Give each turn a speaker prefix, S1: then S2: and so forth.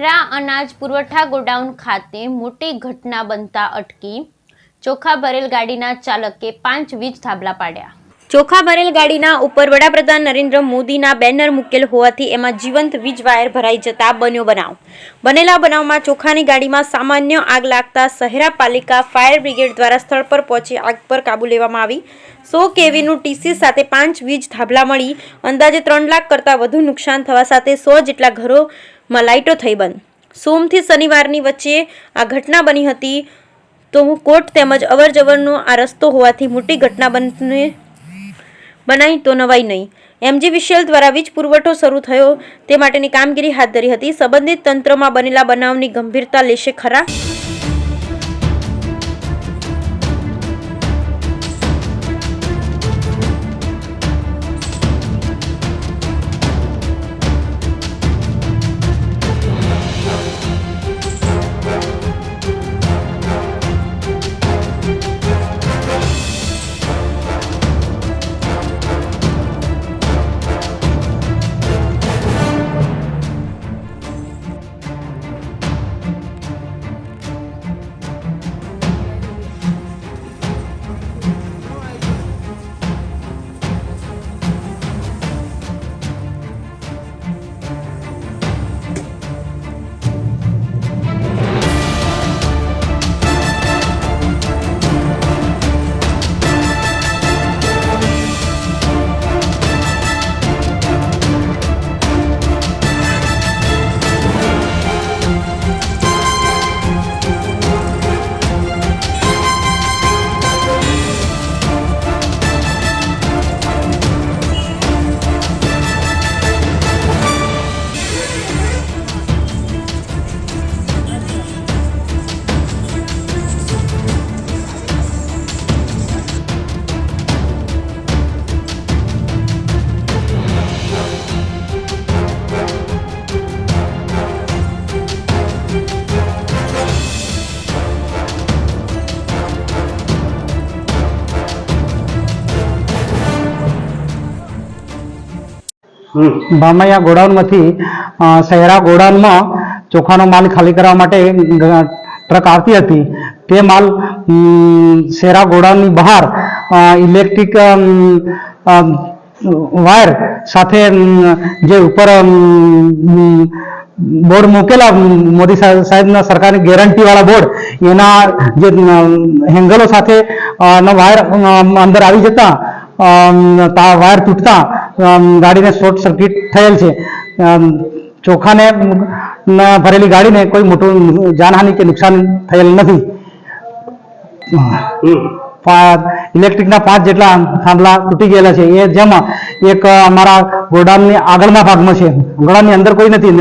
S1: સહેરા અનાજ પુરવઠા ગોડાઉન ખાતે મોટી ઘટના બનતા અટકી। ચોખા ભરેલ ગાડીના ચાલકે 5 વીજ થાંભલા પાડ્યા। ચોખા ભરેલ ગાડીના ઉપર વડાપ્રધાન નરેન્દ્ર મોદીના બેનર મૂકેલ હોવાથી એમાં જીવંત વીજ વાયર ભરાઈ જતા બન્યો બનાવ। બનેલા બનાવમાં ચોખાની ગાડીમાં સામાન્ય આગ લાગતા સહેરા પાલિકા ફાયર બ્રિગેડ દ્વારા સ્થળ પર પહોંચી આગ પર કાબુ લેવામાં આવી। 100 કેવીનું ટીસી સાથે 5 વીજ થાંભલા મળી અંદાજે 3 લાખ કરતાં વધુ નુકસાન થવા સાથે 100 જેટલા ઘરોમાં લાઇટો થઈ બંધ। સોમથી શનિવારની વચ્ચે આ ઘટના બની હતી તો કોર્ટ તેમજ અવરજવરનો આ રસ્તો હોવાથી મોટી ઘટના બનાવી તો નવાઈ નહીં। MGVCL દ્વારા વીજ પુરવઠો શરૂ થયો તે માટેની કામગીરી હાથ ધરી હતી। સંબંધિત તંત્રમાં બનેલા બનાવની ગંભીરતા લેશે ખરા?
S2: ભામૈયા ગોડાઉનમાંથી સહેરા ગોડાઉનમાં ચોખાનો માલ ખાલી કરવા માટે ટ્રક આવતી હતી। તે માલ સહેરા ગોડાઉનની બહાર ઇલેક્ટ્રિક વાયર સાથે જે ઉપર બોર્ડ મૂકેલા મોદી સાહેબના સરકારની ગેરંટી વાળા બોર્ડ એના જે હેંગલો સાથે વાયર અંદર આવી જતા વાયર તૂટતા ગાડીને શોર્ટ સર્કિટ થયેલ છે। ચોખાને ભરેલી ગાડીને કોઈ મોટું જાનહાનિ કે નુકસાન થયેલ નથી। ઇલેક્ટ્રિકના 5 જેટલા થાંભલા તૂટી ગયેલા છે, એ જેમાં એક અમારા ગોડાઉનની આગળના ભાગમાં છે, ગોડાઉનની અંદર કોઈ નથી।